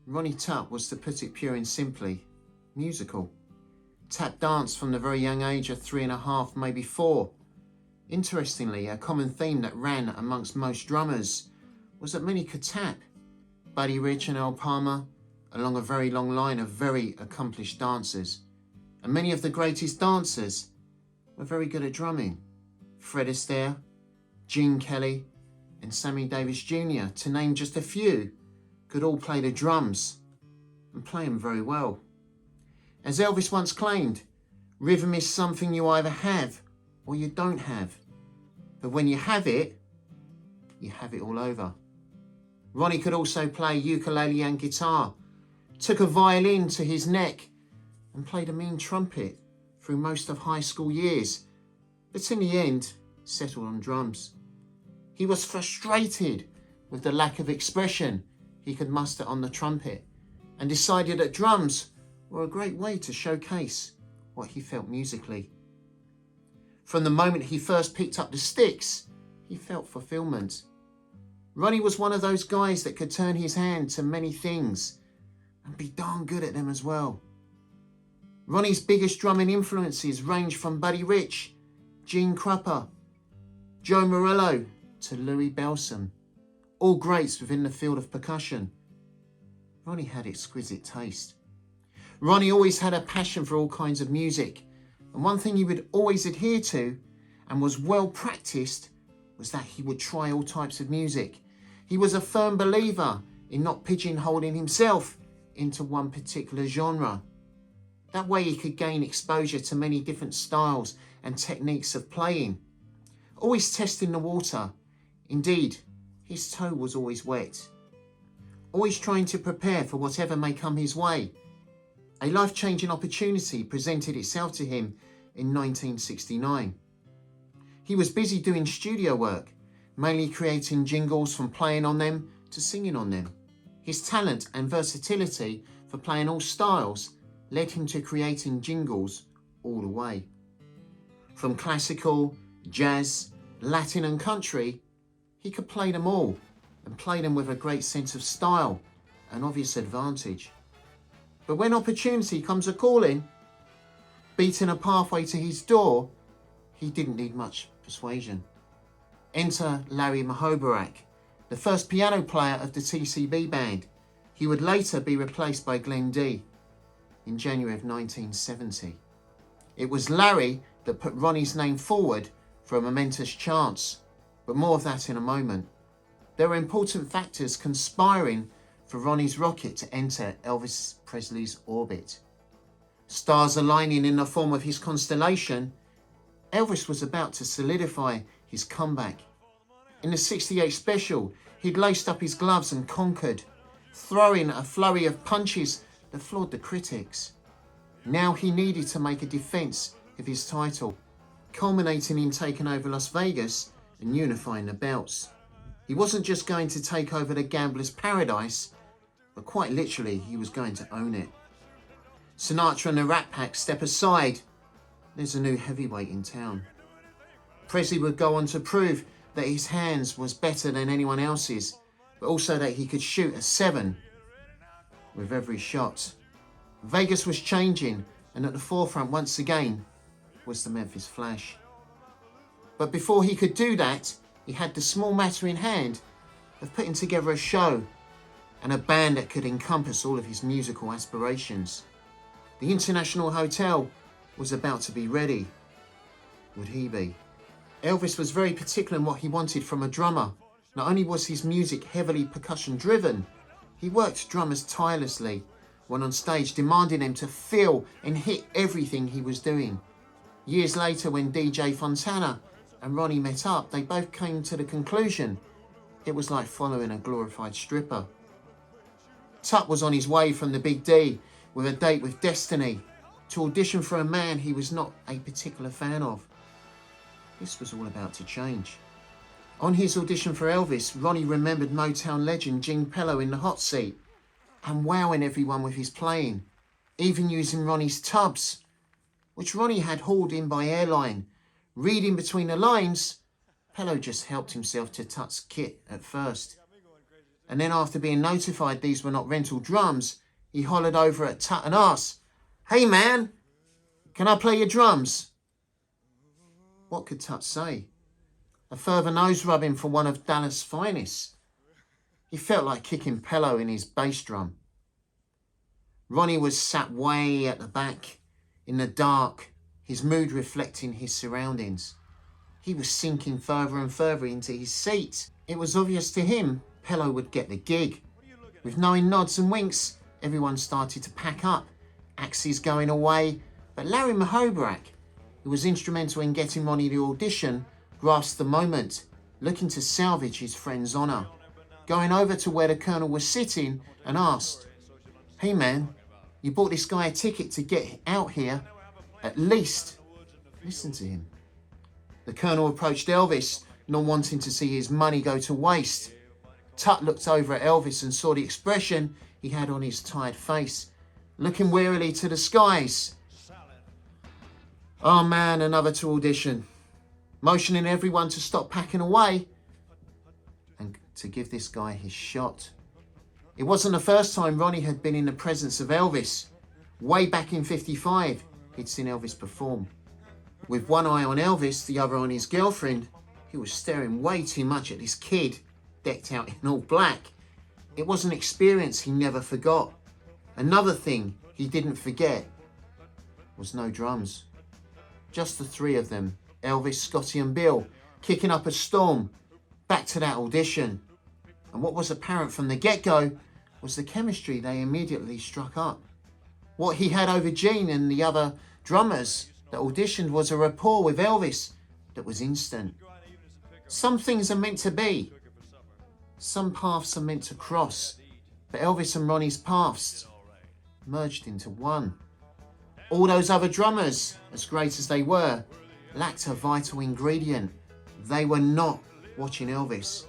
Ronnie Tutt was, to put it pure and simply, musical. Tap danced from the very young age of 3.5, maybe 4. Interestingly, a common theme that ran amongst most drummers was that many could tap. Buddy Rich and Earl Palmer, along a very long line of very accomplished dancers. And many of the greatest dancers were very good at drumming. Fred Astaire, Gene Kelly, and Sammy Davis Jr., to name just a few, could all play the drums and play them very well. As Elvis once claimed, rhythm is something you either have or you don't have. But when you have it all over. Ronnie could also play ukulele and guitar, took a violin to his neck and played a mean trumpet through most of high school years, but in the end settled on drums. He was frustrated with the lack of expression he could muster on the trumpet and decided that drums were a great way to showcase what he felt musically. From the moment he first picked up the sticks, he felt fulfillment. Ronnie was one of those guys that could turn his hand to many things and be darn good at them as well. Ronnie's biggest drumming influences range from Buddy Rich, Gene Krupa, Joe Morello to Louis Bellson, all greats within the field of percussion. Ronnie had exquisite taste. Ronnie always had a passion for all kinds of music, and one thing he would always adhere to and was well practiced was that he would try all types of music. He was a firm believer in not pigeonholing himself into one particular genre. That way he could gain exposure to many different styles and techniques of playing, always testing the water. Indeed, his toe was always wet, always trying to prepare for whatever may come his way. A life-changing opportunity presented itself to him in 1969. He was busy doing studio work, mainly creating jingles from playing on them to singing on them. His talent and versatility for playing all styles led him to creating jingles all the way. From classical, jazz, Latin and country, he could play them all and play them with a great sense of style and obvious advantage. But when opportunity comes a-calling, beating a pathway to his door, he didn't need much persuasion. Enter Larry Mahobarak, the first piano player of the TCB band. He would later be replaced by Glenn D in January of 1970. It was Larry that put Ronnie's name forward for a momentous chance, but more of that in a moment. There were important factors conspiring for Ronnie's rocket to enter Elvis Presley's orbit. Stars aligning in the form of his constellation, Elvis was about to solidify his comeback. In the '68 special, he'd laced up his gloves and conquered, throwing a flurry of punches that floored the critics. Now he needed to make a defense of his title, culminating in taking over Las Vegas and unifying the belts. He wasn't just going to take over the gambler's paradise, but quite literally he was going to own it. Sinatra and the Rat Pack step aside. There's a new heavyweight in town. Presley would go on to prove that his hands was better than anyone else's, but also that he could shoot a 7 with every shot. Vegas was changing, and at the forefront once again was the Memphis Flash. But before he could do that, he had the small matter in hand of putting together a show and a band that could encompass all of his musical aspirations. The International Hotel was about to be ready. Would he be? Elvis was very particular in what he wanted from a drummer. Not only was his music heavily percussion driven, he worked drummers tirelessly when on stage, demanding them to feel and hit everything he was doing. Years later, when DJ Fontana and Ronnie met up, they both came to the conclusion it was like following a glorified stripper. Tutt was on his way from the Big D with a date with Destiny to audition for a man he was not a particular fan of. This was all about to change. On his audition for Elvis, Ronnie remembered Motown legend Gene Pello in the hot seat and wowing everyone with his playing, even using Ronnie's tubs, which Ronnie had hauled in by airline. Reading between the lines, Pello just helped himself to Tutt's kit at first. And then after being notified these were not rental drums, he hollered over at Tutt and asked, "Hey man, can I play your drums?" What could Tutt say? A further nose rubbing for one of Dallas' finest. He felt like kicking Pello in his bass drum. Ronnie was sat way at the back, in the dark, his mood reflecting his surroundings. He was sinking further and further into his seat. It was obvious to him Pello would get the gig. With knowing nods and winks, everyone started to pack up, axes going away, but Larry Mahobrak, who was instrumental in getting Ronnie the audition, grasped the moment, looking to salvage his friend's honour. Going over to where the Colonel was sitting and asked, "Hey man, you bought this guy a ticket to get out here. At least listen to him." The Colonel approached Elvis, not wanting to see his money go to waste. Tutt looked over at Elvis and saw the expression he had on his tired face, looking wearily to the skies. Oh man, another to audition. Motioning everyone to stop packing away and to give this guy his shot. It wasn't the first time Ronnie had been in the presence of Elvis. Way back in '55, he'd seen Elvis perform. With one eye on Elvis, the other on his girlfriend, he was staring way too much at this kid, decked out in all black. It was an experience he never forgot. Another thing he didn't forget was no drums. Just the three of them, Elvis, Scotty and Bill, kicking up a storm, back to that audition. And what was apparent from the get-go was the chemistry they immediately struck up. What he had over Gene and the other drummers that auditioned was a rapport with Elvis that was instant. Some things are meant to be. Some paths are meant to cross. But Elvis and Ronnie's paths merged into one. All those other drummers, as great as they were, lacked a vital ingredient. They were not watching Elvis.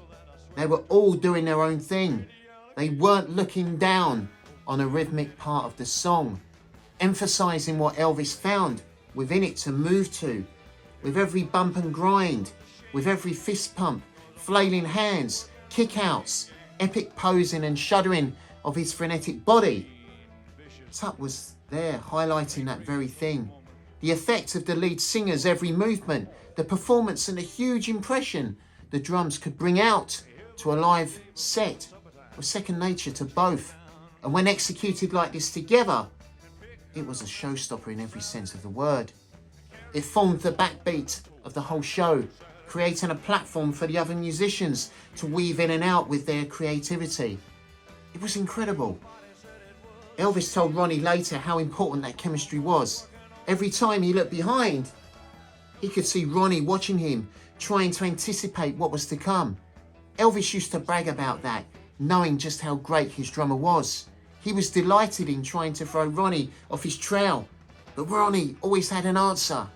They were all doing their own thing. They weren't looking down on a rhythmic part of the song, emphasizing what Elvis found within it to move to, with every bump and grind, with every fist pump, flailing hands, kick-outs, epic posing and shuddering of his frenetic body. Tutt was there highlighting that very thing. The effect of the lead singer's every movement, the performance and the huge impression the drums could bring out to a live set was second nature to both. And when executed like this together, it was a showstopper in every sense of the word. It formed the backbeat of the whole show, creating a platform for the other musicians to weave in and out with their creativity. It was incredible. Elvis told Ronnie later how important that chemistry was. Every time he looked behind, he could see Ronnie watching him, trying to anticipate what was to come. Elvis used to brag about that, knowing just how great his drummer was. He was delighted in trying to throw Ronnie off his trail, but Ronnie always had an answer.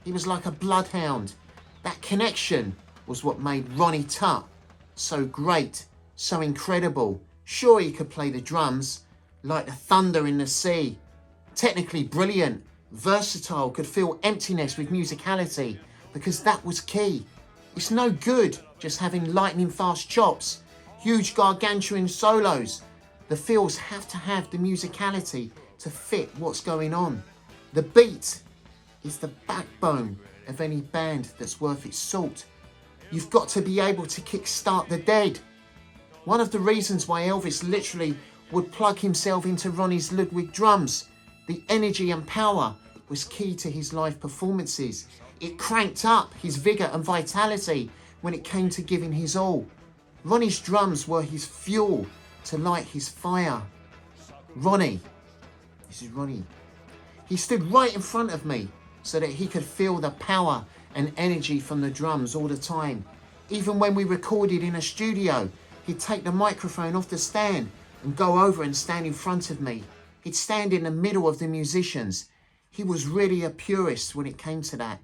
He was like a bloodhound. That connection was what made Ronnie Tutt so great, so incredible. Sure, he could play the drums like the thunder in the sea. Technically brilliant, versatile, could fill emptiness with musicality, because that was key. It's no good just having lightning fast chops, huge gargantuan solos. The fills have to have the musicality to fit what's going on. The beat is the backbone of any band that's worth its salt. You've got to be able to kickstart the dead. One of the reasons why Elvis literally would plug himself into Ronnie's Ludwig drums, the energy and power was key to his live performances. It cranked up his vigour and vitality when it came to giving his all. Ronnie's drums were his fuel to light his fire. Ronnie, this is Ronnie, he stood right in front of me so that he could feel the power and energy from the drums all the time. Even when we recorded in a studio, he'd take the microphone off the stand and go over and stand in front of me. He'd stand in the middle of the musicians. He was really a purist when it came to that.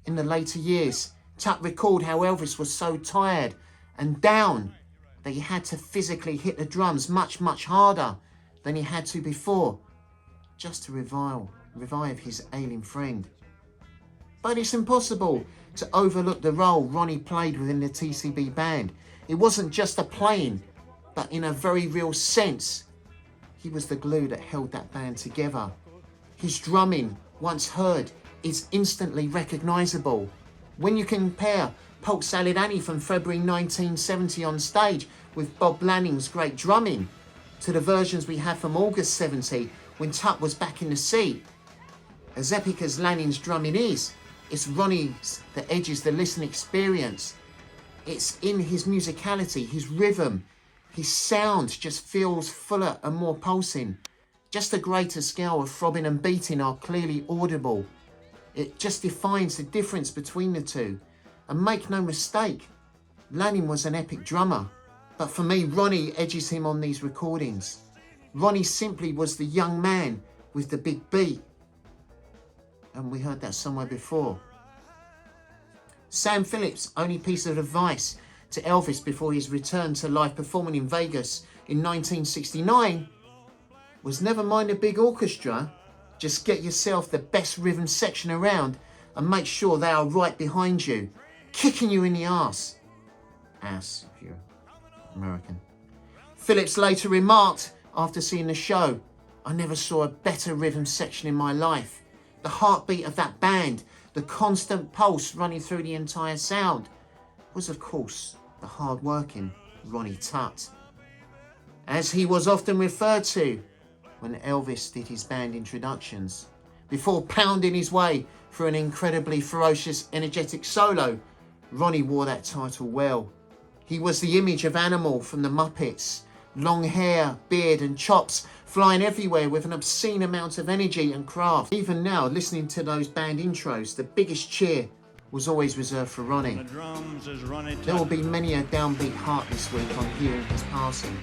In the later years, Tutt recalled how Elvis was so tired and down that he had to physically hit the drums much, much harder than he had to before, just to revive his ailing friend. But it's impossible to overlook the role Ronnie played within the TCB band. It wasn't just a playing, but in a very real sense, he was the glue that held that band together. His drumming, once heard, is instantly recognisable. When you compare Polk Salad Annie from February 1970 on stage with Bob Lanning's great drumming to the versions we have from August 70 when Tutt was back in the seat, as epic as Lanning's drumming is, it's Ronnie's that edges the listening experience. It's in his musicality, his rhythm, his sound just feels fuller and more pulsing. Just a greater scale of throbbing and beating are clearly audible. It just defines the difference between the two. And make no mistake, Lanning was an epic drummer. But for me, Ronnie edges him on these recordings. Ronnie simply was the young man with the big beat. And we heard that somewhere before. Sam Phillips' only piece of advice to Elvis before his return to live performing in Vegas in 1969 was never mind a big orchestra, just get yourself the best rhythm section around and make sure they are right behind you, kicking you in the arse. Ass, if you're American. Phillips later remarked after seeing the show, I never saw a better rhythm section in my life. The heartbeat of that band, the constant pulse running through the entire sound, was of course the hard-working Ronnie Tutt, as he was often referred to when Elvis did his band introductions. Before pounding his way through an incredibly ferocious, energetic solo, Ronnie wore that title well. He was the image of Animal from the Muppets, long hair, beard and chops, flying everywhere with an obscene amount of energy and craft. Even now, listening to those band intros, the biggest cheer was always reserved for Ronnie. There will be many a downbeat heart this week on hearing his passing.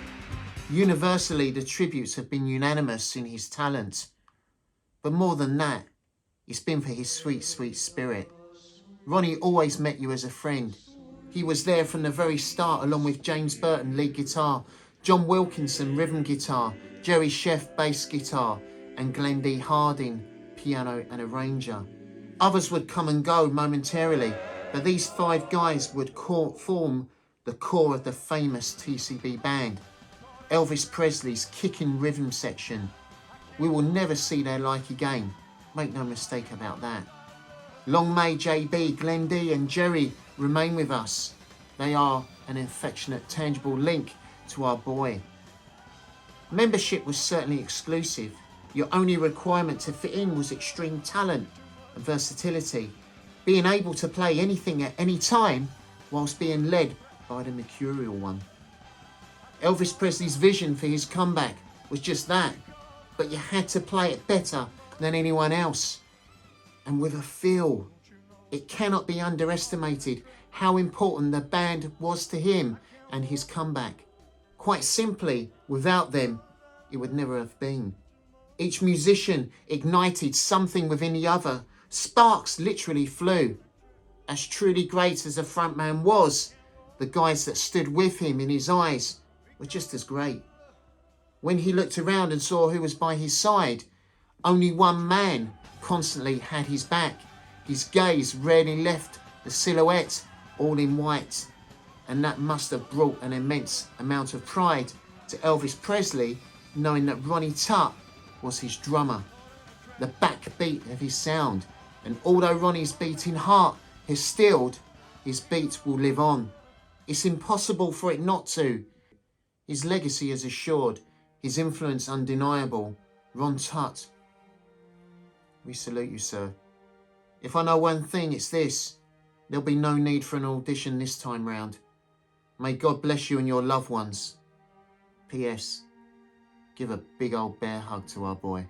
Universally, the tributes have been unanimous in his talent. But more than that, it's been for his sweet, sweet spirit. Ronnie always met you as a friend. He was there from the very start, along with James Burton, lead guitar, John Wilkinson, rhythm guitar, Jerry Sheff, bass guitar, and Glenn D. Harding, piano and arranger. Others would come and go momentarily, but these five guys would form the core of the famous TCB band. Elvis Presley's kicking rhythm section. We will never see their like again. Make no mistake about that. Long may JB, Glenn D and Jerry remain with us. They are an affectionate, tangible link to our boy. Membership was certainly exclusive. Your only requirement to fit in was extreme talent and versatility, being able to play anything at any time whilst being led by the mercurial one. Elvis Presley's vision for his comeback was just that, but you had to play it better than anyone else, and with a feel. It cannot be underestimated how important the band was to him and his comeback. Quite simply, without them, it would never have been. Each musician ignited something within the other. Sparks literally flew. As truly great as the frontman was, the guys that stood with him in his eyes were just as great. When he looked around and saw who was by his side, only one man constantly had his back. His gaze rarely left the silhouette, all in white, and that must have brought an immense amount of pride to Elvis Presley, knowing that Ronnie Tutt was his drummer, the backbeat of his sound. And although Ronnie's beating heart has stilled, his beat will live on. It's impossible for it not to. His legacy is assured, his influence undeniable. Ron Tutt. We salute you, sir. If I know one thing, it's this. There'll be no need for an audition this time round. May God bless you and your loved ones. P.S. Give a big old bear hug to our boy.